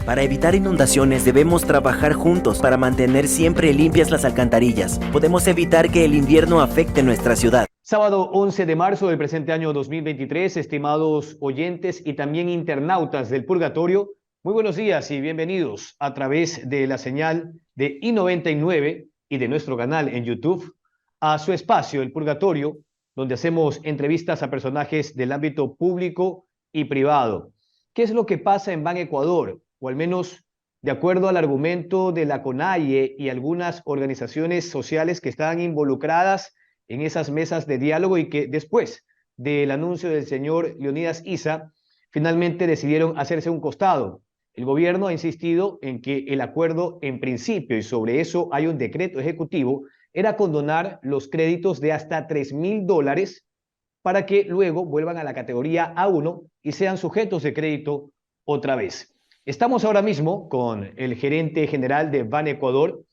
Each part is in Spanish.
Para evitar inundaciones debemos trabajar juntos para mantener siempre limpias las alcantarillas. Podemos evitar que el invierno afecte nuestra ciudad. Sábado 11 de marzo del presente año 2023, estimados oyentes y también internautas del Purgatorio, muy buenos días y bienvenidos a través de la señal de I99 y de nuestro canal en YouTube a su espacio, El Purgatorio, donde hacemos entrevistas a personajes del ámbito público y privado. ¿Qué es lo que pasa en Ban Ecuador? O al menos de acuerdo al argumento de la CONAIE y algunas organizaciones sociales que están involucradas en esas mesas de diálogo y que después del anuncio del señor Leonidas Issa, finalmente decidieron hacerse un costado. El gobierno ha insistido en que el acuerdo en principio, y sobre eso hay un decreto ejecutivo, era condonar los créditos de hasta $3.000 para que luego vuelvan a la categoría A1 y sean sujetos de crédito otra vez. Estamos ahora mismo con el gerente general de Ban Ecuador,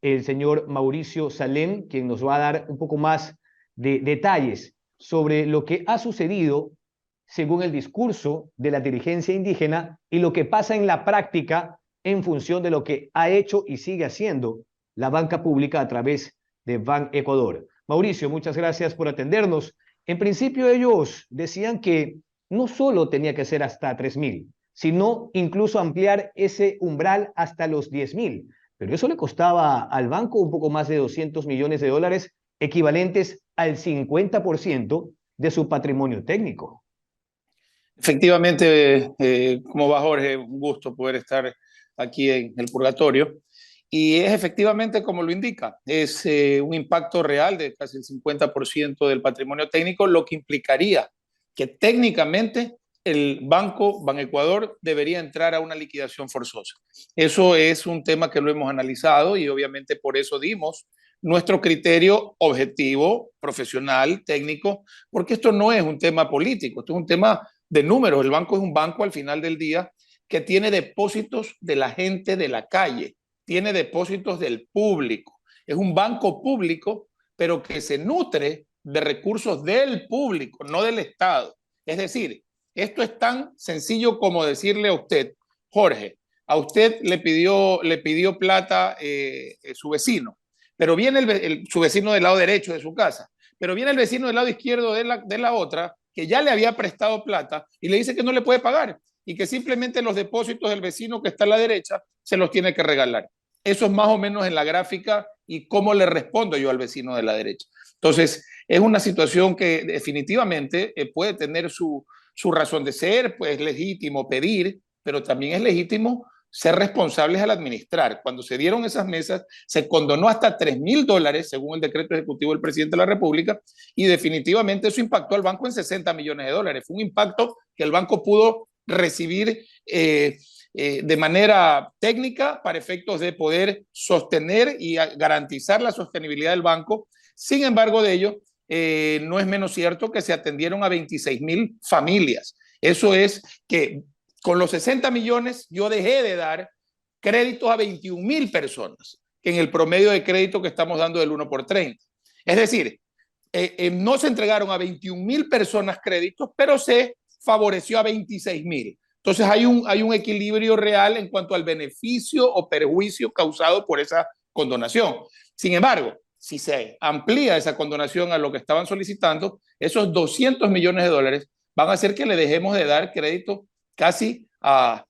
el señor Mauricio Salem, quien nos va a dar un poco más de detalles sobre lo que ha sucedido según el discurso de la dirigencia indígena y lo que pasa en la práctica en función de lo que ha hecho y sigue haciendo la banca pública a través de Ban Ecuador. Mauricio, muchas gracias por atendernos. En principio ellos decían que no solo tenía que ser hasta 3.000, sino incluso ampliar ese umbral hasta los 10.000. Pero eso le costaba al banco un poco más de $200 millones, equivalentes al 50% de su patrimonio técnico. Efectivamente, ¿cómo va, Jorge? Un gusto poder estar aquí en el Purgatorio. Y es efectivamente como lo indica, es un impacto real de casi el 50% del patrimonio técnico, lo que implicaría que técnicamente el banco Ban Ecuador debería entrar a una liquidación forzosa. Eso es un tema que lo hemos analizado y obviamente por eso dimos nuestro criterio objetivo, profesional, técnico, porque esto no es un tema político, esto es un tema de números. El banco es un banco al final del día que tiene depósitos de la gente de la calle, tiene depósitos del público. Es un banco público, pero que se nutre de recursos del público, no del Estado. Es decir, esto es tan sencillo como decirle a usted, Jorge, a usted le pidió plata su vecino, pero viene su vecino del lado derecho de su casa, pero viene el vecino del lado izquierdo de la otra, que ya le había prestado plata y le dice que no le puede pagar y que simplemente los depósitos del vecino que está a la derecha se los tiene que regalar. Eso es más o menos en la gráfica y cómo le respondo yo al vecino de la derecha. Entonces, es una situación que definitivamente puede tener su razón de ser, pues es legítimo pedir, pero también es legítimo ser responsables al administrar. Cuando se dieron esas mesas, se condonó hasta $3.000, según el decreto ejecutivo del presidente de la República, y definitivamente eso impactó al banco en $60 millones. Fue un impacto que el banco pudo recibir de manera técnica para efectos de poder sostener y garantizar la sostenibilidad del banco. Sin embargo, de ello, no es menos cierto que se atendieron a 26.000 familias. Eso es que con los 60 millones yo dejé de dar créditos a 21.000 personas en el promedio de crédito que estamos dando del 1 por 30. Es decir, no se entregaron a 21.000 personas créditos, pero se favoreció a 26.000. Entonces hay un equilibrio real en cuanto al beneficio o perjuicio causado por esa condonación. Sin embargo, si se amplía esa condonación a lo que estaban solicitando, esos $200 millones van a hacer que le dejemos de dar crédito casi como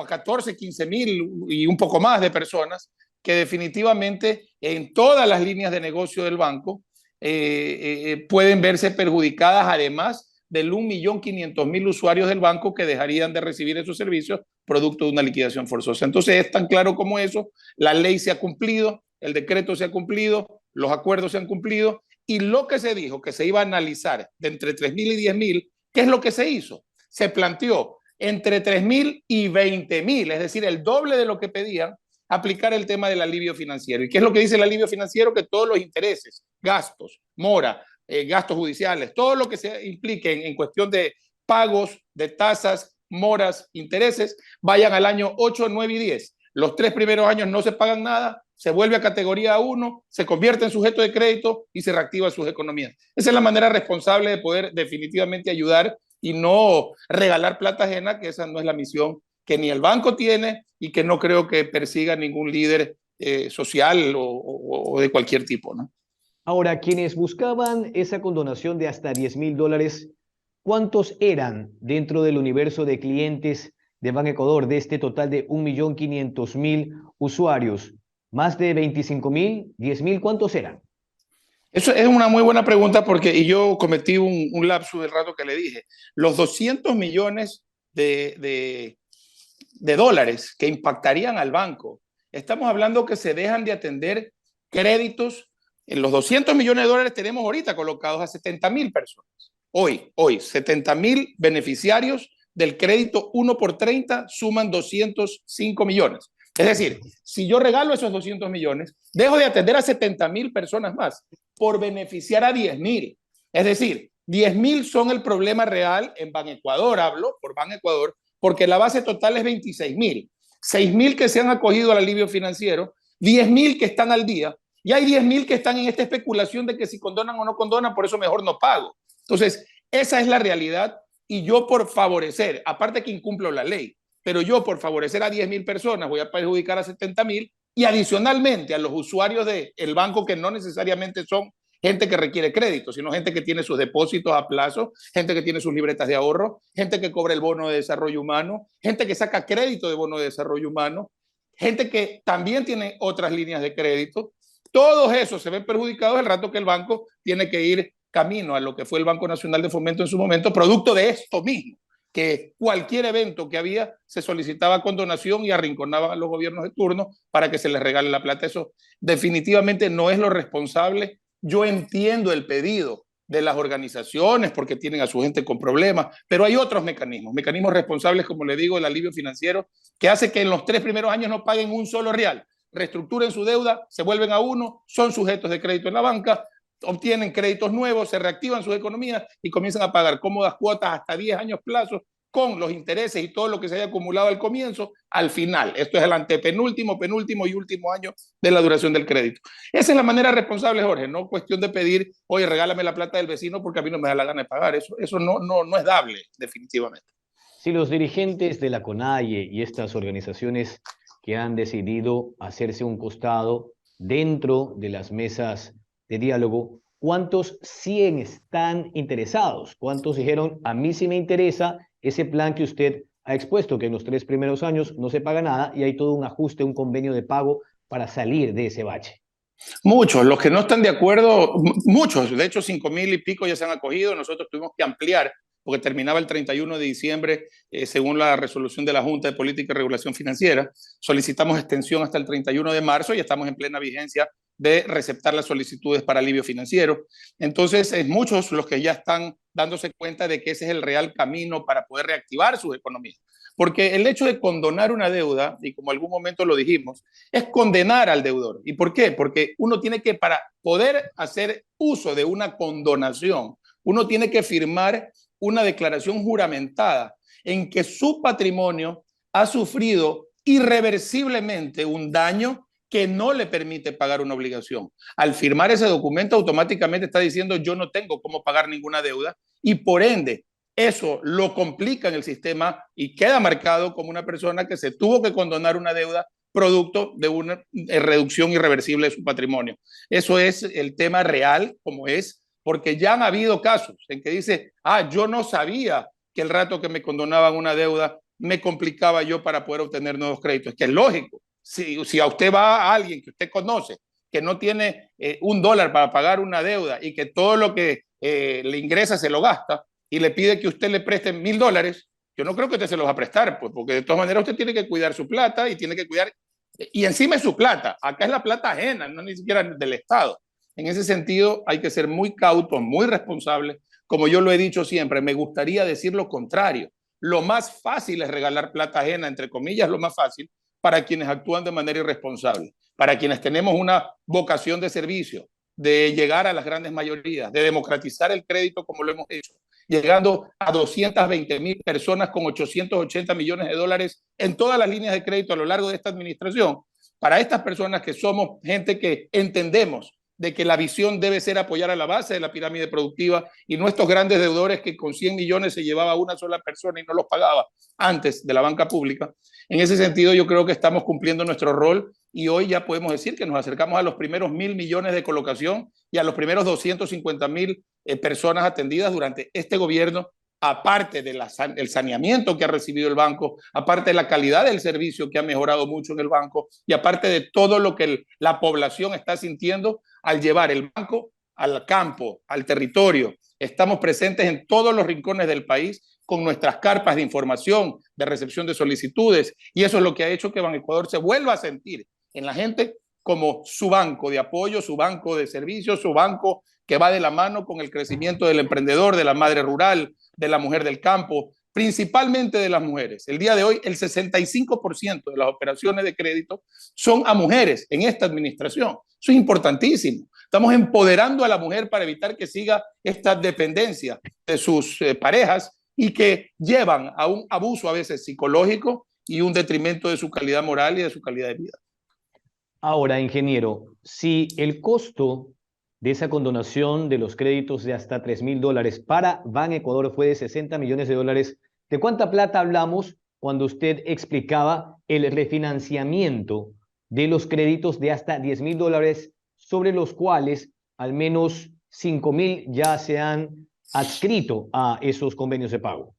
a 14, 15 mil y un poco más de personas que definitivamente en todas las líneas de negocio del banco pueden verse perjudicadas, además del 1.500.000 usuarios del banco que dejarían de recibir esos servicios producto de una liquidación forzosa. Entonces es tan claro como eso, la ley se ha cumplido, el decreto se ha cumplido, los acuerdos se han cumplido y lo que se dijo que se iba a analizar de entre 3.000 y 10.000, ¿qué es lo que se hizo? Se planteó entre 3.000 y 20.000, es decir, el doble de lo que pedían, aplicar el tema del alivio financiero. ¿Y qué es lo que dice el alivio financiero? Que todos los intereses, gastos, mora, gastos judiciales, todo lo que se implique en cuestión de pagos, de tasas, moras, intereses, vayan al año 8, 9 y 10. Los 3 primeros años no se pagan nada, se vuelve a categoría 1, se convierte en sujeto de crédito y se reactiva sus economías. Esa es la manera responsable de poder definitivamente ayudar y no regalar plata ajena, que esa no es la misión que ni el banco tiene y que no creo que persiga ningún líder social o de cualquier tipo, ¿no? Ahora, quienes buscaban esa condonación de hasta $10,000, ¿cuántos eran dentro del universo de clientes de Ban Ecuador de este total de 1.500.000 usuarios? ¿Más de 25.000? ¿10.000? ¿Cuántos eran? Eso es una muy buena pregunta porque y yo cometí un lapsus del rato que le dije. Los 200 millones de dólares que impactarían al banco, estamos hablando que se dejan de atender créditos. En los 200 millones de dólares tenemos ahorita colocados a 70.000 personas. Hoy 70.000 beneficiarios del crédito 1 por 30 suman 205 millones. Es decir, si yo regalo esos 200 millones, dejo de atender a 70.000 personas más por beneficiar a 10.000. Es decir, 10.000 son el problema real en Ban Ecuador, hablo por Ban Ecuador, porque la base total es 26.000. 6.000 que se han acogido al alivio financiero, 10.000 que están al día, y hay 10.000 que están en esta especulación de que si condonan o no condonan, por eso mejor no pago. Entonces, esa es la realidad y yo por favorecer, aparte que incumplo la ley, pero yo por favorecer a 10.000 personas voy a perjudicar a 70.000 y adicionalmente a los usuarios del banco que no necesariamente son gente que requiere crédito, sino gente que tiene sus depósitos a plazo, gente que tiene sus libretas de ahorro, gente que cobra el bono de desarrollo humano, gente que saca crédito de bono de desarrollo humano, gente que también tiene otras líneas de crédito. Todos esos se ven perjudicados el rato que el banco tiene que ir camino a lo que fue el Banco Nacional de Fomento en su momento, producto de esto mismo, que cualquier evento que había se solicitaba condonación y arrinconaba a los gobiernos de turno para que se les regale la plata. Eso definitivamente no es lo responsable. Yo entiendo el pedido de las organizaciones porque tienen a su gente con problemas, pero hay otros mecanismos responsables, como le digo, el alivio financiero, que hace que en los 3 primeros años no paguen un solo real, reestructuren su deuda, se vuelven a uno, son sujetos de crédito en la banca, obtienen créditos nuevos, se reactivan sus economías y comienzan a pagar cómodas cuotas hasta 10 años plazo con los intereses y todo lo que se haya acumulado al comienzo, al final. Esto es el antepenúltimo, penúltimo y último año de la duración del crédito. Esa es la manera responsable, Jorge, no cuestión de pedir, oye, regálame la plata del vecino porque a mí no me da la gana de pagar. Eso no es dable, definitivamente. Si los dirigentes de la CONAIE y estas organizaciones que han decidido hacerse un costado dentro de las mesas de diálogo, ¿cuántos sí están interesados? ¿Cuántos dijeron, a mí sí me interesa ese plan que usted ha expuesto, que en los 3 primeros años no se paga nada y hay todo un ajuste, un convenio de pago para salir de ese bache? Muchos, los que no están de acuerdo, muchos, de hecho 5.000 y pico ya se han acogido, nosotros tuvimos que ampliar porque terminaba el 31 de diciembre, según la resolución de la Junta de Política y Regulación Financiera. Solicitamos extensión hasta el 31 de marzo y estamos en plena vigencia de receptar las solicitudes para alivio financiero. Entonces, es muchos los que ya están dándose cuenta de que ese es el real camino para poder reactivar sus economías. Porque el hecho de condonar una deuda, y como algún momento lo dijimos, es condenar al deudor. ¿Y por qué? Porque uno tiene que, para poder hacer uso de una condonación, uno tiene que firmar una declaración juramentada en que su patrimonio ha sufrido irreversiblemente un daño que no le permite pagar una obligación. Al firmar ese documento, automáticamente está diciendo yo no tengo cómo pagar ninguna deuda y por ende eso lo complica en el sistema y queda marcado como una persona que se tuvo que condonar una deuda producto de una reducción irreversible de su patrimonio. Eso es el tema real, como es, porque ya han habido casos en que dice, yo no sabía que el rato que me condonaban una deuda me complicaba yo para poder obtener nuevos créditos. Es que es lógico. Si a usted va a alguien que usted conoce, que no tiene $1 para pagar una deuda y que todo lo que le ingresa se lo gasta y le pide que usted le preste $1.000, yo no creo que usted se los va a prestar, pues, porque de todas maneras usted tiene que cuidar su plata y tiene que cuidar, y encima es su plata. Acá es la plata ajena, no ni siquiera del Estado. En ese sentido, hay que ser muy cautos, muy responsables. Como yo lo he dicho siempre, me gustaría decir lo contrario. Lo más fácil es regalar plata ajena, entre comillas, lo más fácil para quienes actúan de manera irresponsable, para quienes tenemos una vocación de servicio, de llegar a las grandes mayorías, de democratizar el crédito como lo hemos hecho, llegando a 220.000 personas con 880 millones de dólares en todas las líneas de crédito a lo largo de esta administración. Para estas personas que somos gente que entendemos de que la visión debe ser apoyar a la base de la pirámide productiva y no estos grandes deudores que con 100 millones se llevaba una sola persona y no los pagaba antes de la banca pública. En ese sentido, yo creo que estamos cumpliendo nuestro rol y hoy ya podemos decir que nos acercamos a los primeros 1.000 millones de colocación y a los primeros 250.000 personas atendidas durante este gobierno, aparte del saneamiento que ha recibido el banco, aparte de la calidad del servicio que ha mejorado mucho en el banco y aparte de todo lo que la población está sintiendo al llevar el banco al campo, al territorio. Estamos presentes en todos los rincones del país con nuestras carpas de información, de recepción de solicitudes, y eso es lo que ha hecho que Banecuador se vuelva a sentir en la gente como su banco de apoyo, su banco de servicios, su banco que va de la mano con el crecimiento del emprendedor, de la madre rural, de la mujer del campo, principalmente de las mujeres. El día de hoy, el 65% de las operaciones de crédito son a mujeres en esta administración. Eso es importantísimo. Estamos empoderando a la mujer para evitar que siga esta dependencia de sus parejas y que llevan a un abuso a veces psicológico y un detrimento de su calidad moral y de su calidad de vida. Ahora, ingeniero, si el costo de esa condonación de los créditos de hasta $3.000 para Banecuador fue de $60 millones, ¿de cuánta plata hablamos cuando usted explicaba el refinanciamiento de los créditos de hasta $10.000, sobre los cuales al menos 5.000 ya se han adscrito a esos convenios de pago?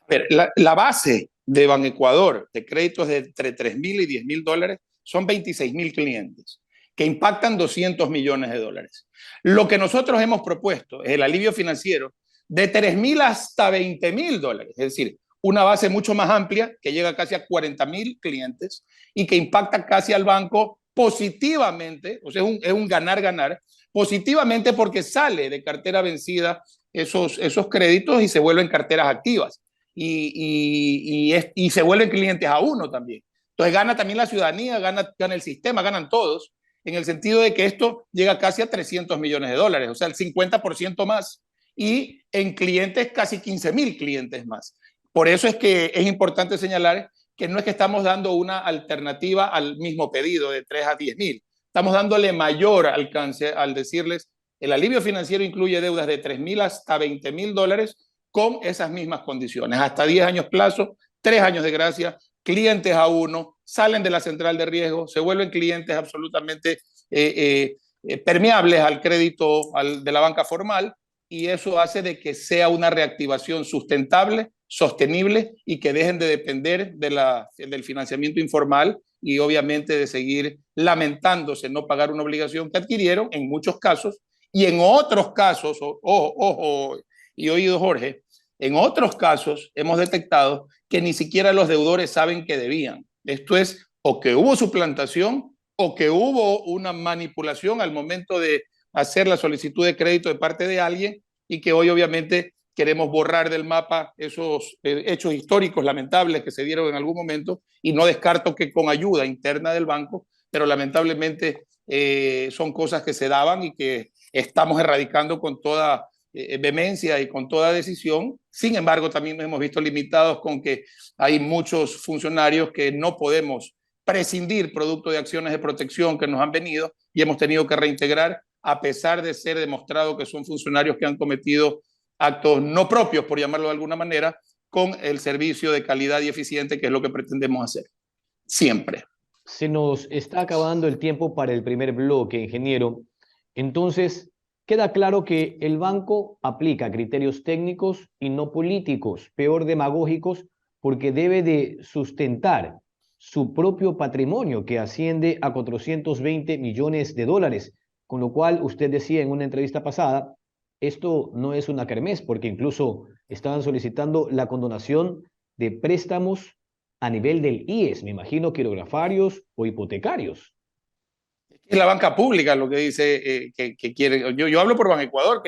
A ver, la base de Banecuador de créditos de entre $3.000 y $10.000 son 26.000 clientes que impactan $200 millones. Lo que nosotros hemos propuesto es el alivio financiero de $3.000 hasta $20.000, es decir, una base mucho más amplia que llega casi a 40.000 clientes y que impacta casi al banco positivamente, o sea, es un ganar-ganar, positivamente porque sale de cartera vencida esos créditos y se vuelven carteras activas y se vuelven clientes a uno también. Entonces gana también la ciudadanía, gana el sistema, ganan todos, en el sentido de que esto llega casi a $300 millones, o sea, el 50% más, y en clientes casi 15.000 clientes más. Por eso es que es importante señalar que no es que estamos dando una alternativa al mismo pedido de 3 a 10.000, estamos dándole mayor alcance al decirles el alivio financiero incluye deudas de $3.000 hasta $20.000 con esas mismas condiciones, hasta 10 años plazo, 3 años de gracia, clientes a uno, salen de la central de riesgo, se vuelven clientes absolutamente permeables al crédito de la banca formal, y eso hace de que sea una reactivación sustentable, sostenible y que dejen de depender del financiamiento informal y obviamente de seguir lamentándose no pagar una obligación que adquirieron en muchos casos, y en otros casos, ojo y oído Jorge, en otros casos hemos detectado que ni siquiera los deudores saben que debían. Esto es o que hubo suplantación o que hubo una manipulación al momento de hacer la solicitud de crédito de parte de alguien y que hoy obviamente queremos borrar del mapa esos hechos históricos lamentables que se dieron en algún momento, y no descarto que con ayuda interna del banco, pero lamentablemente son cosas que se daban y que estamos erradicando con toda vehemencia y con toda decisión. Sin embargo, también nos hemos visto limitados con que hay muchos funcionarios que no podemos prescindir producto de acciones de protección que nos han venido y hemos tenido que reintegrar, a pesar de ser demostrado que son funcionarios que han cometido actos no propios, por llamarlo de alguna manera, con el servicio de calidad y eficiente, que es lo que pretendemos hacer siempre. Se nos está acabando el tiempo para el primer bloque, ingeniero. Entonces, queda claro que el banco aplica criterios técnicos y no políticos, peor demagógicos, porque debe de sustentar su propio patrimonio, que asciende a $420 millones, con lo cual usted decía en una entrevista pasada, esto no es una kermés, porque incluso estaban solicitando la condonación de préstamos a nivel del IES, me imagino, quirografarios o hipotecarios. Es la banca pública lo que dice que quiere. Yo hablo por Banecuador,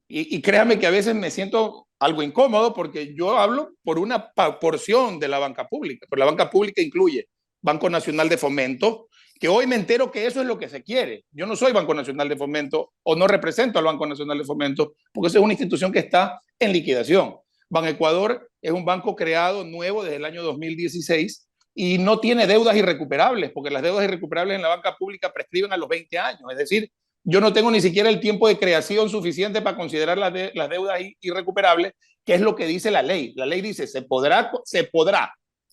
y créame que a veces me siento algo incómodo porque yo hablo por una porción de la banca pública, pero la banca pública incluye Banco Nacional de Fomento, que hoy me entero que eso es lo que se quiere. Yo no soy Banco Nacional de Fomento o no represento al Banco Nacional de Fomento porque esa es una institución que está en liquidación. Banecuador es un banco creado nuevo desde el año 2016 y no tiene deudas irrecuperables, porque las deudas irrecuperables en la banca pública prescriben a los 20 años. Es decir, yo no tengo ni siquiera el tiempo de creación suficiente para considerar las deudas irrecuperables, que es lo que dice la ley. La ley dice, se podrá.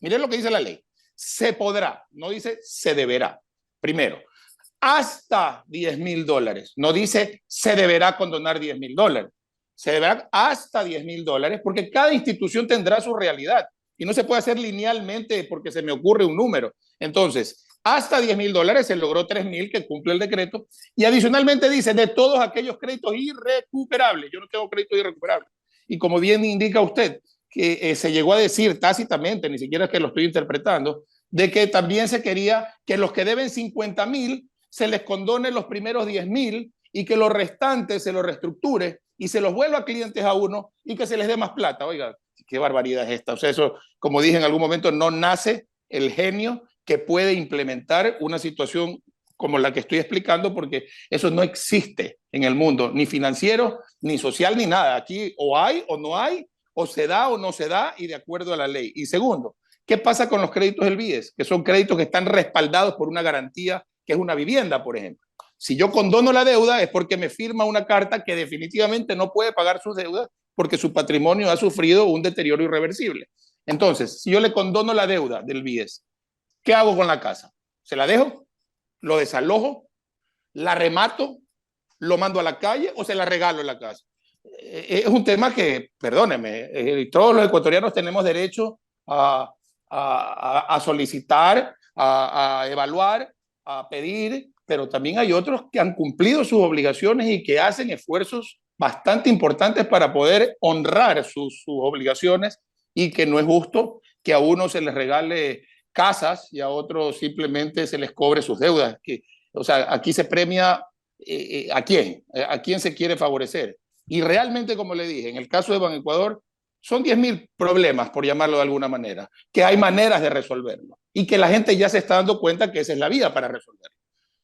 Miren lo que dice la ley. Se podrá, no dice se deberá. Primero, hasta $10,000. No dice se deberá condonar $10,000. Se deberá hasta $10,000 porque cada institución tendrá su realidad y no se puede hacer linealmente porque se me ocurre un número. Entonces, hasta $10,000 se logró 3,000 que cumple el decreto y adicionalmente dice de todos aquellos créditos irrecuperables. Yo no tengo créditos irrecuperables. Y como bien indica usted, que se llegó a decir tácitamente, ni siquiera es que lo estoy interpretando, de que también se quería que los que deben 50,000 se les condone los primeros 10,000 y que los restantes se los reestructure y se los vuelva a clientes a uno y que se les dé más plata. Oiga, qué barbaridad es esta. O sea, eso, como dije en algún momento, no nace el genio que puede implementar una situación como la que estoy explicando, porque eso no existe en el mundo, ni financiero, ni social, ni nada. Aquí o hay o no hay, o se da o no se da, y de acuerdo a la ley. Y segundo, ¿qué pasa con los créditos del BIES? Que son créditos que están respaldados por una garantía, que es una vivienda, por ejemplo. Si yo condono la deuda es porque me firma una carta que definitivamente no puede pagar sus deudas porque su patrimonio ha sufrido un deterioro irreversible. Entonces, si yo le condono la deuda del BIES, ¿qué hago con la casa? ¿Se la dejo? ¿Lo desalojo? ¿La remato? ¿Lo mando a la calle o se la regalo en la casa? Es un tema que, perdóneme, todos los ecuatorianos tenemos derecho a solicitar, a evaluar, a pedir, pero también hay otros que han cumplido sus obligaciones y que hacen esfuerzos bastante importantes para poder honrar sus obligaciones, y que no es justo que a uno se les regale casas y a otros simplemente se les cobre sus deudas. O sea, aquí se premia ¿a quién? ¿A quién se quiere favorecer? Y realmente, como le dije, en el caso de Banecuador, son 10,000 problemas, por llamarlo de alguna manera, que hay maneras de resolverlo y que la gente ya se está dando cuenta que esa es la vía para resolverlo.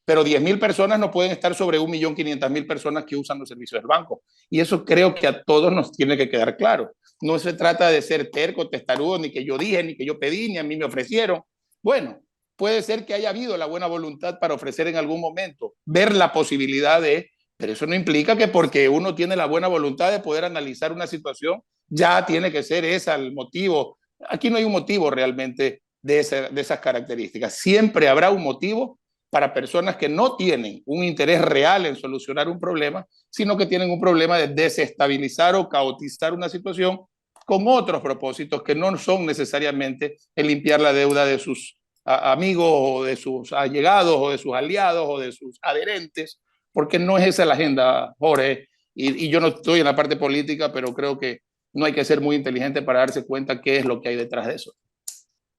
Pero 10,000 personas no pueden estar sobre 1.500.000 personas que usan los servicios del banco. Y eso creo que a todos nos tiene que quedar claro. No se trata de ser terco, testarudo, ni que yo dije, ni que yo pedí, ni a mí me ofrecieron. Bueno, puede ser que haya habido la buena voluntad para ofrecer en algún momento, ver la posibilidad de, pero eso no implica que porque uno tiene la buena voluntad de poder analizar una situación, ya tiene que ser ese el motivo. Aquí no hay un motivo realmente de esas características. Siempre habrá un motivo para personas que no tienen un interés real en solucionar un problema, sino que tienen un problema de desestabilizar o caotizar una situación con otros propósitos que no son necesariamente el limpiar la deuda de sus amigos o de sus allegados o de sus aliados o de sus adherentes, porque no es esa la agenda, Jorge, y yo no estoy en la parte política, pero creo que no hay que ser muy inteligente para darse cuenta qué es lo que hay detrás de eso.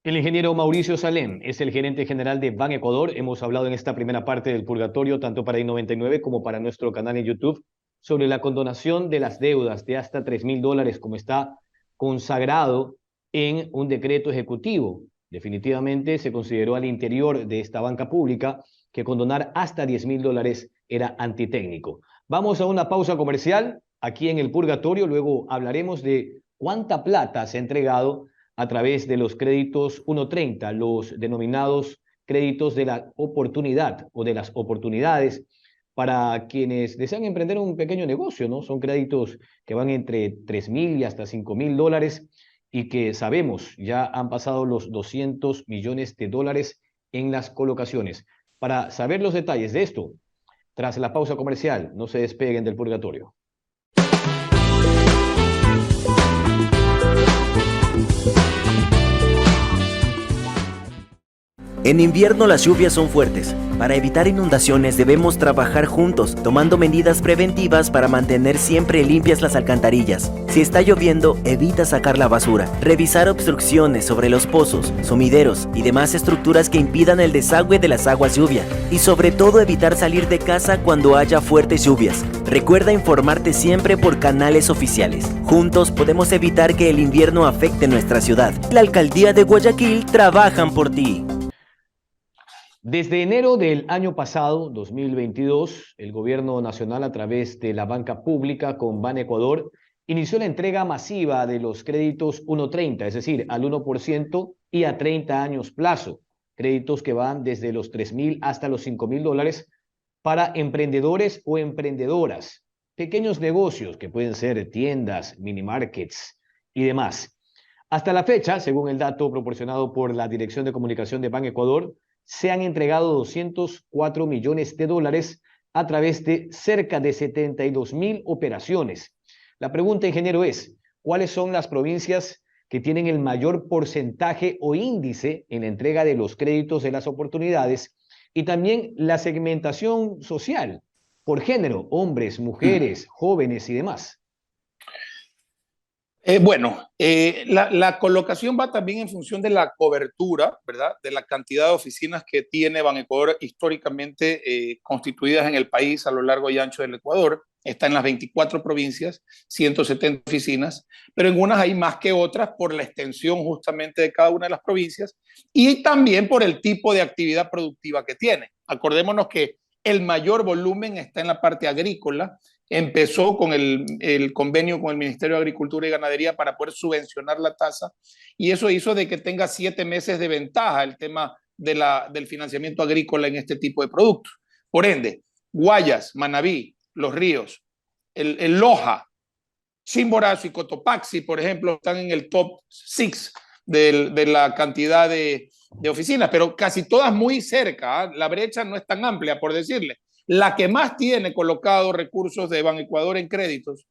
El ingeniero Mauricio Salem es el gerente general de Banecuador. Hemos hablado en esta primera parte del purgatorio, tanto para I99 como para nuestro canal en YouTube, sobre la condonación de las deudas de hasta $3,000, como está consagrado en un decreto ejecutivo. Definitivamente se consideró al interior de esta banca pública que condonar hasta $10,000 era antitécnico. Vamos a una pausa comercial aquí en el purgatorio, luego hablaremos de cuánta plata se ha entregado a través de los créditos 130, los denominados créditos de la oportunidad o de las oportunidades para quienes desean emprender un pequeño negocio, ¿no? Son créditos que van entre 3,000 y hasta 5,000 dólares y que sabemos ya han pasado los $200 millones en las colocaciones. Para saber los detalles de esto, tras la pausa comercial, no se despeguen del purgatorio. En invierno las lluvias son fuertes. Para evitar inundaciones debemos trabajar juntos, tomando medidas preventivas para mantener siempre limpias las alcantarillas. Si está lloviendo, evita sacar la basura. Revisar obstrucciones sobre los pozos, sumideros y demás estructuras que impidan el desagüe de las aguas lluvia. Y sobre todo evitar salir de casa cuando haya fuertes lluvias. Recuerda informarte siempre por canales oficiales. Juntos podemos evitar que el invierno afecte nuestra ciudad. La Alcaldía de Guayaquil trabajan por ti. Desde enero del año pasado, 2022, el gobierno nacional a través de la banca pública con Banecuador inició la entrega masiva de los créditos 130, es decir, al 1% y a 30 años plazo. Créditos que van desde los 3,000 hasta los 5,000 dólares para emprendedores o emprendedoras, pequeños negocios que pueden ser tiendas, mini markets y demás. Hasta la fecha, según el dato proporcionado por la Dirección de Comunicación de Ecuador, se han entregado 204 millones de dólares a través de cerca de 72.000 operaciones. La pregunta, ingeniero, es, ¿cuáles son las provincias que tienen el mayor porcentaje o índice en la entrega de los créditos de las oportunidades? Y también la segmentación social por género, hombres, mujeres, jóvenes y demás. La colocación va también en función de la cobertura, ¿verdad? De la cantidad de oficinas que tiene Ecuador históricamente constituidas en el país a lo largo y ancho del Ecuador. Está en las 24 provincias, 170 oficinas, pero en unas hay más que otras por la extensión justamente de cada una de las provincias y también por el tipo de actividad productiva que tiene. Acordémonos que el mayor volumen está en la parte agrícola. Empezó con el convenio con el Ministerio de Agricultura y Ganadería para poder subvencionar la tasa y eso hizo de que tenga 7 meses de ventaja el tema del financiamiento agrícola en este tipo de productos. Por ende, Guayas, Manabí, Los Ríos, el Loja, Chimborazo y Cotopaxi, por ejemplo, están en el top 6 de la cantidad de oficinas, pero casi todas muy cerca, ¿eh? La brecha no es tan amplia, por decirle. La que más tiene colocado recursos de Ecuador en créditos,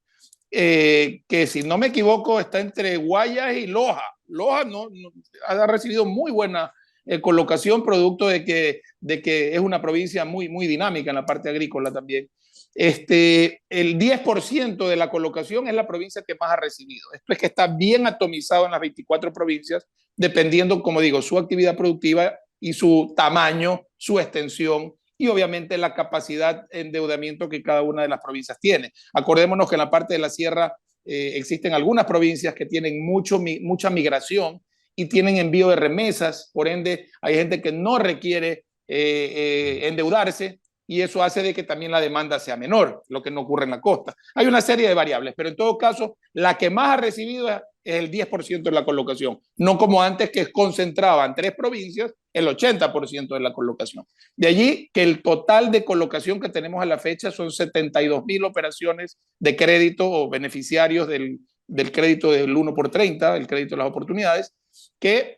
que si no me equivoco está entre Guayas y Loja. Loja ha recibido muy buena colocación, producto de que es una provincia muy, muy dinámica en la parte agrícola también. El 10% de la colocación es la provincia que más ha recibido. Esto es que está bien atomizado en las 24 provincias, dependiendo, como digo, su actividad productiva y su tamaño, su extensión y obviamente la capacidad de endeudamiento que cada una de las provincias tiene. Acordémonos que en la parte de la sierra existen algunas provincias que tienen mucha migración y tienen envío de remesas, por ende hay gente que no requiere endeudarse y eso hace de que también la demanda sea menor, lo que no ocurre en la costa. Hay una serie de variables, pero en todo caso, la que más ha recibido es el 10% de la colocación, no como antes que concentraba en 3 provincias el 80% de la colocación. De allí que el total de colocación que tenemos a la fecha son 72.000 operaciones de crédito o beneficiarios del crédito del 1 por 30, el crédito de las oportunidades, que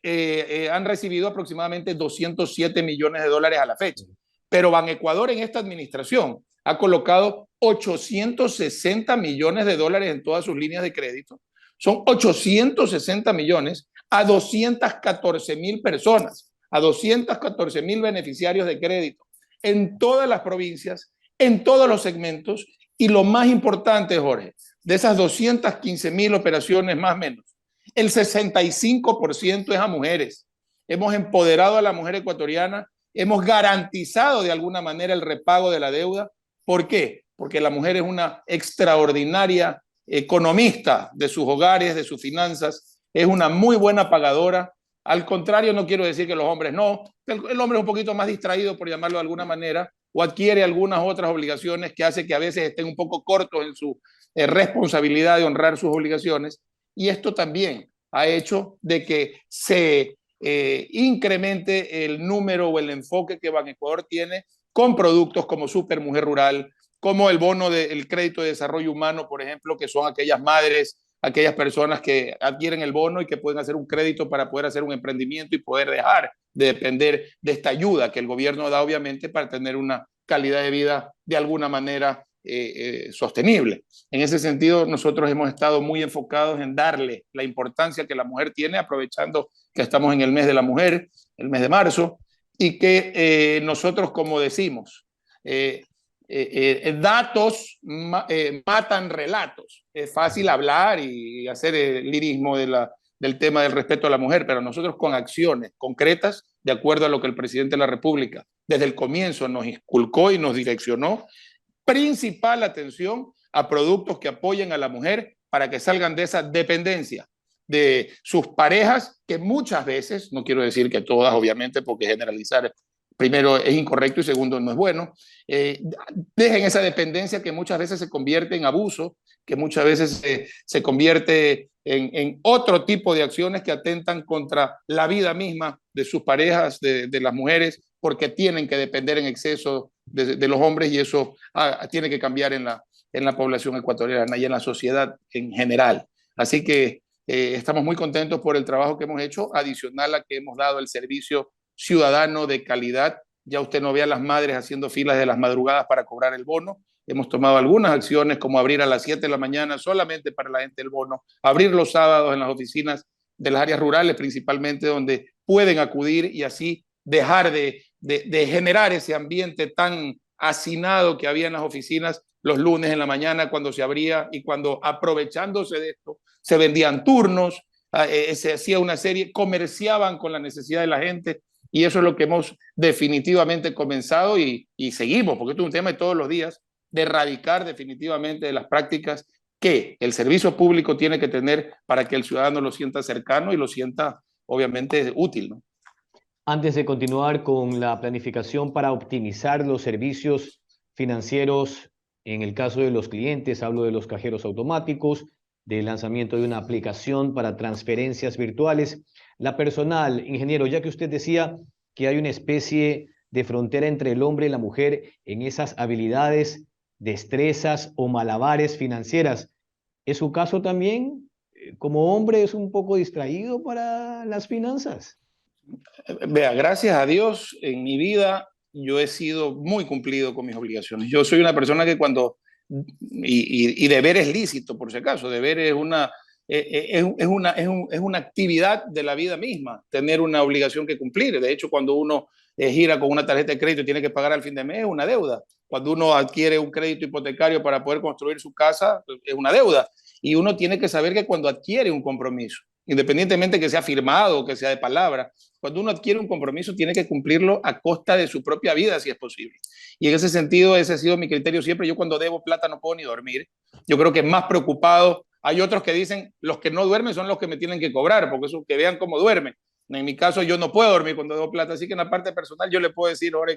han recibido aproximadamente 207 millones de dólares a la fecha. Pero Ecuador en esta administración ha colocado 860 millones de dólares en todas sus líneas de crédito. Son 860 millones a 214.000 personas, a 214.000 beneficiarios de crédito en todas las provincias, en todos los segmentos. Y lo más importante, Jorge, de esas 215.000 operaciones más o menos, el 65% es a mujeres. Hemos empoderado a la mujer ecuatoriana. Hemos garantizado de alguna manera el repago de la deuda. ¿Por qué? Porque la mujer es una extraordinaria economista de sus hogares, de sus finanzas, es una muy buena pagadora. Al contrario, no quiero decir que los hombres no. El hombre es un poquito más distraído, por llamarlo de alguna manera, o adquiere algunas otras obligaciones que hace que a veces estén un poco cortos en su responsabilidad de honrar sus obligaciones. Y esto también ha hecho de que se incremente el número o el enfoque que Ecuador tiene con productos como Super Mujer Rural, como el bono del crédito de desarrollo humano, por ejemplo, que son aquellas madres, aquellas personas que adquieren el bono y que pueden hacer un crédito para poder hacer un emprendimiento y poder dejar de depender de esta ayuda que el gobierno da, obviamente, para tener una calidad de vida de alguna manera sostenible. En ese sentido, nosotros hemos estado muy enfocados en darle la importancia que la mujer tiene, aprovechando que estamos en el mes de la mujer, el mes de marzo, y que nosotros, como decimos, datos matan relatos. Es fácil hablar y hacer el lirismo del tema del respeto a la mujer, pero nosotros con acciones concretas, de acuerdo a lo que el presidente de la República desde el comienzo nos inculcó y nos direccionó, principal atención a productos que apoyen a la mujer para que salgan de esa dependencia de sus parejas, que muchas veces, no quiero decir que todas, obviamente, porque generalizar primero es incorrecto y segundo no es bueno, dejen esa dependencia que muchas veces se convierte en abuso, que muchas veces se convierte en otro tipo de acciones que atentan contra la vida misma de sus parejas, de las mujeres, porque tienen que depender en exceso de los hombres, y eso tiene que cambiar en la población ecuatoriana y en la sociedad en general. Así que estamos muy contentos por el trabajo que hemos hecho, adicional a que hemos dado el servicio ciudadano de calidad. Ya usted no ve a las madres haciendo filas de las madrugadas para cobrar el bono. Hemos tomado algunas acciones como abrir a las 7 de la mañana solamente para la gente el bono, abrir los sábados en las oficinas de las áreas rurales principalmente, donde pueden acudir y así dejar de generar ese ambiente tan hacinado que había en las oficinas los lunes en la mañana cuando se abría, y cuando, aprovechándose de esto, se vendían turnos, se hacía una serie, comerciaban con la necesidad de la gente, y eso es lo que hemos definitivamente comenzado y seguimos, porque esto es un tema de todos los días, de erradicar definitivamente de las prácticas que el servicio público tiene que tener para que el ciudadano lo sienta cercano y lo sienta obviamente útil, ¿no? Antes de continuar con la planificación para optimizar los servicios financieros, en el caso de los clientes, hablo de los cajeros automáticos, del lanzamiento de una aplicación para transferencias virtuales. La personal, ingeniero, ya que usted decía que hay una especie de frontera entre el hombre y la mujer en esas habilidades, destrezas o malabares financieras, ¿es su caso también? ¿Como hombre es un poco distraído para las finanzas? Vea, gracias a Dios, en mi vida yo he sido muy cumplido con mis obligaciones. Yo soy una persona que y deber es lícito, por si acaso, deber es una actividad de la vida misma, tener una obligación que cumplir. De hecho, cuando uno gira con una tarjeta de crédito y tiene que pagar al fin de mes, es una deuda. Cuando uno adquiere un crédito hipotecario para poder construir su casa, es una deuda. Y uno tiene que saber que cuando adquiere un compromiso, independientemente que sea firmado o que sea de palabra, cuando uno adquiere un compromiso tiene que cumplirlo a costa de su propia vida, si es posible. Y en ese sentido, ese ha sido mi criterio siempre. Yo cuando debo plata no puedo ni dormir. Yo creo que más preocupado, hay otros que dicen, los que no duermen son los que me tienen que cobrar, porque eso, que vean cómo duermen. En mi caso, yo no puedo dormir cuando debo plata, así que en la parte personal yo le puedo decir ahora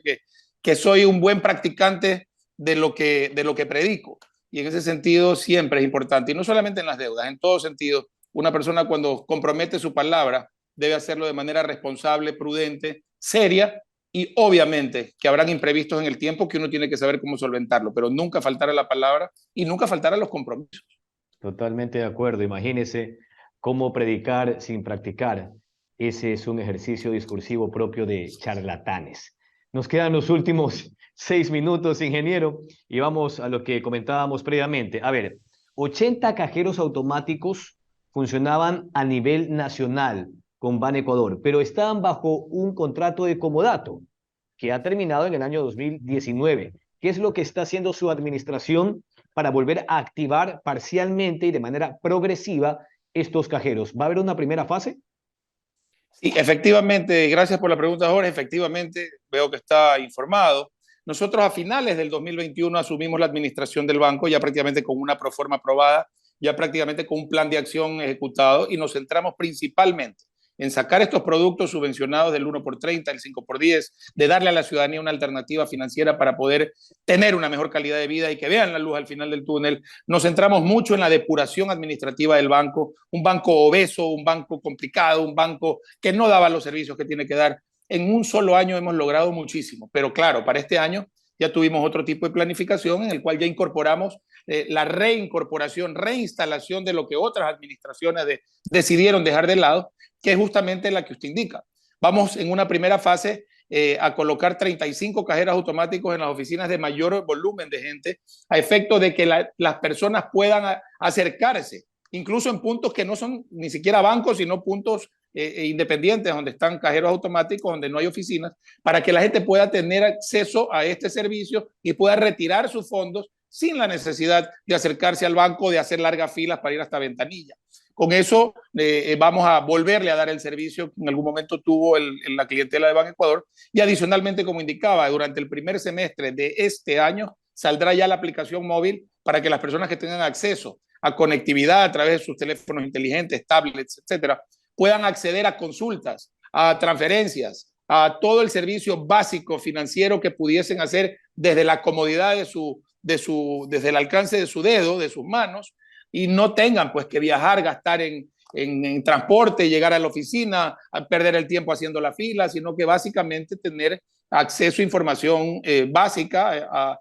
que soy un buen practicante de lo que predico. Y en ese sentido siempre es importante, y no solamente en las deudas, en todo sentido. Una persona cuando compromete su palabra debe hacerlo de manera responsable, prudente, seria, y obviamente que habrán imprevistos en el tiempo que uno tiene que saber cómo solventarlo, pero nunca faltar a la palabra y nunca faltar a los compromisos. Totalmente de acuerdo. Imagínese cómo predicar sin practicar. Ese es un ejercicio discursivo propio de charlatanes. Nos quedan los últimos 6 minutos, ingeniero, y vamos a lo que comentábamos previamente. A ver, 80 cajeros automáticos funcionaban a nivel nacional con Banecuador, pero estaban bajo un contrato de comodato que ha terminado en el año 2019. ¿Qué es lo que está haciendo su administración para volver a activar parcialmente y de manera progresiva estos cajeros? ¿Va a haber una primera fase? Sí, efectivamente, gracias por la pregunta, Jorge. Efectivamente, veo que está informado. Nosotros a finales del 2021 asumimos la administración del banco, ya prácticamente con una proforma aprobada, ya prácticamente con un plan de acción ejecutado, y nos centramos principalmente en sacar estos productos subvencionados del 1x30, el 5x10, de darle a la ciudadanía una alternativa financiera para poder tener una mejor calidad de vida y que vean la luz al final del túnel. Nos centramos mucho en la depuración administrativa del banco, un banco obeso, un banco complicado, un banco que no daba los servicios que tiene que dar. En un solo año hemos logrado muchísimo, pero claro, para este año ya tuvimos otro tipo de planificación en el cual ya incorporamos la reinstalación de lo que otras administraciones decidieron dejar de lado, que es justamente la que usted indica. Vamos en una primera fase a colocar 35 cajeros automáticos en las oficinas de mayor volumen de gente, a efecto de que las personas puedan acercarse, incluso en puntos que no son ni siquiera bancos, sino puntos independientes, donde están cajeros automáticos, donde no hay oficinas, para que la gente pueda tener acceso a este servicio y pueda retirar sus fondos sin la necesidad de acercarse al banco, de hacer largas filas para ir hasta ventanilla. Con eso vamos a volverle a dar el servicio que en algún momento tuvo la clientela de Banecuador, y adicionalmente, como indicaba, durante el primer semestre de este año saldrá ya la aplicación móvil para que las personas que tengan acceso a conectividad a través de sus teléfonos inteligentes, tablets, etcétera, puedan acceder a consultas, a transferencias, a todo el servicio básico financiero que pudiesen hacer desde la comodidad desde el alcance de su dedo, de sus manos, y no tengan pues que viajar, gastar en transporte, llegar a la oficina, a perder el tiempo haciendo la fila, sino que básicamente tener acceso a información básica,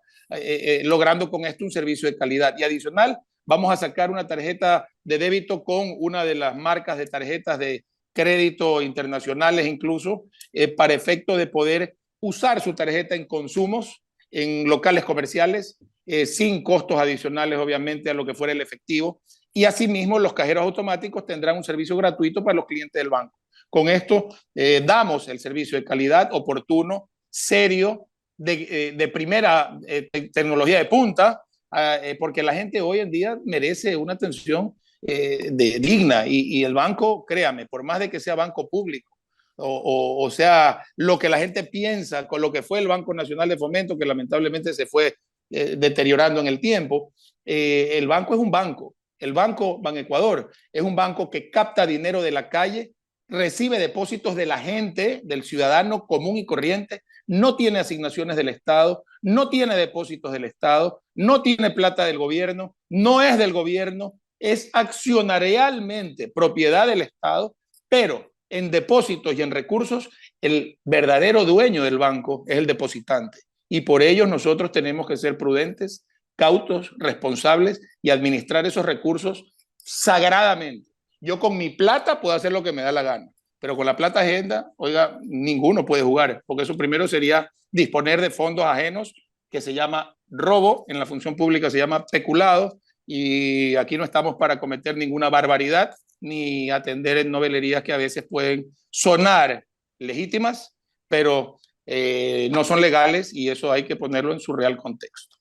logrando con esto un servicio de calidad. Y adicional, vamos a sacar una tarjeta de débito con una de las marcas de tarjetas de crédito internacionales incluso, para efecto de poder usar su tarjeta en consumos, en locales comerciales, sin costos adicionales, obviamente, a lo que fuera el efectivo. Y asimismo, los cajeros automáticos tendrán un servicio gratuito para los clientes del banco. Con esto damos el servicio de calidad, oportuno, serio, de primera tecnología de punta, porque la gente hoy en día merece una atención digna y el banco, créame, por más de que sea banco público o sea lo que la gente piensa con lo que fue el Banco Nacional de Fomento, que lamentablemente se fue deteriorando en el tiempo, el banco es un banco. El Banco Banecuador es un banco que capta dinero de la calle, recibe depósitos de la gente, del ciudadano común y corriente, no tiene asignaciones del Estado, no tiene depósitos del Estado, no tiene plata del gobierno, no es del gobierno, es accionarialmente propiedad del Estado, pero en depósitos y en recursos, el verdadero dueño del banco es el depositante. Y por ello nosotros tenemos que ser prudentes, cautos, responsables y administrar esos recursos sagradamente. Yo con mi plata puedo hacer lo que me da la gana, pero con la plata ajena, oiga, ninguno puede jugar, porque eso primero sería disponer de fondos ajenos, que se llama robo, en la función pública se llama peculado, y aquí no estamos para cometer ninguna barbaridad, ni atender en novelerías que a veces pueden sonar legítimas, pero no son legales, y eso hay que ponerlo en su real contexto.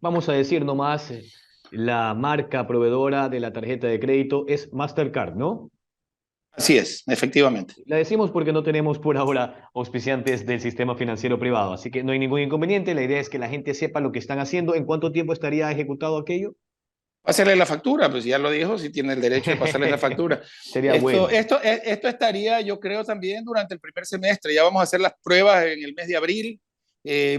Vamos a decir nomás, la marca proveedora de la tarjeta de crédito es Mastercard, ¿no? Así es, efectivamente. La decimos porque no tenemos por ahora auspiciantes del sistema financiero privado, así que no hay ningún inconveniente. La idea es que la gente sepa lo que están haciendo. ¿En cuánto tiempo estaría ejecutado aquello? Pásale la factura, pues ya lo dijo, si tiene el derecho de pasarle la factura. Sería bueno. Esto estaría, yo creo, también durante el primer semestre. Ya vamos a hacer las pruebas en el mes de abril.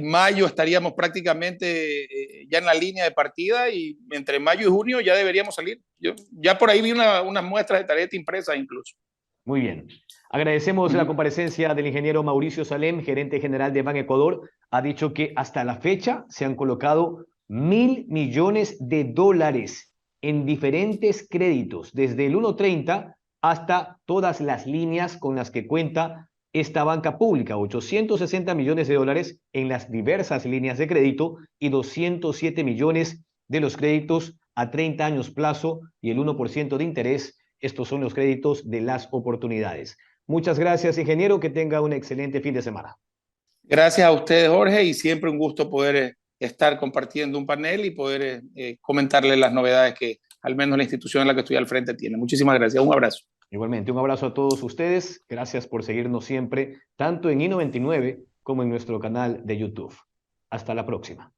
Mayo estaríamos prácticamente ya en la línea de partida, y entre mayo y junio ya deberíamos salir. Yo ya por ahí vi unas muestras de tarjeta impresa incluso. Muy bien. Agradecemos la comparecencia del ingeniero Mauricio Salem, gerente general de Banecuador. Ha dicho que hasta la fecha se han colocado 1.000 millones de dólares en diferentes créditos, desde el 1.30 hasta todas las líneas con las que cuenta esta banca pública, 860 millones de dólares en las diversas líneas de crédito y 207 millones de los créditos a 30 años plazo y el 1% de interés. Estos son los créditos de las oportunidades. Muchas gracias, ingeniero. Que tenga un excelente fin de semana. Gracias a ustedes, Jorge, y siempre un gusto poder estar compartiendo un panel y poder comentarles las novedades que al menos la institución en la que estoy al frente tiene. Muchísimas gracias. Un abrazo. Igualmente, un abrazo a todos ustedes. Gracias por seguirnos siempre, tanto en I99 como en nuestro canal de YouTube. Hasta la próxima.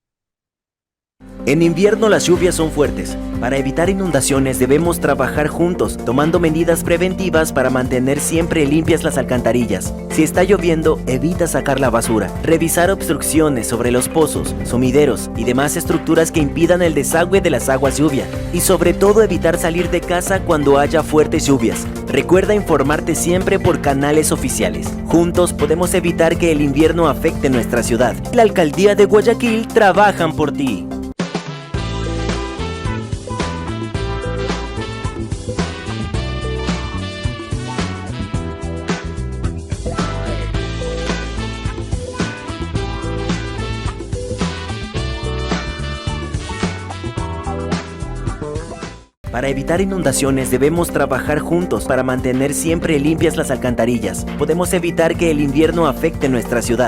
En invierno las lluvias son fuertes. Para evitar inundaciones debemos trabajar juntos, tomando medidas preventivas para mantener siempre limpias las alcantarillas. Si está lloviendo, evita sacar la basura. Revisar obstrucciones sobre los pozos, sumideros y demás estructuras que impidan el desagüe de las aguas lluvia. Y sobre todo evitar salir de casa cuando haya fuertes lluvias. Recuerda informarte siempre por canales oficiales. Juntos podemos evitar que el invierno afecte nuestra ciudad. La Alcaldía de Guayaquil trabajan por ti. Para evitar inundaciones debemos trabajar juntos para mantener siempre limpias las alcantarillas. Podemos evitar que el invierno afecte nuestra ciudad.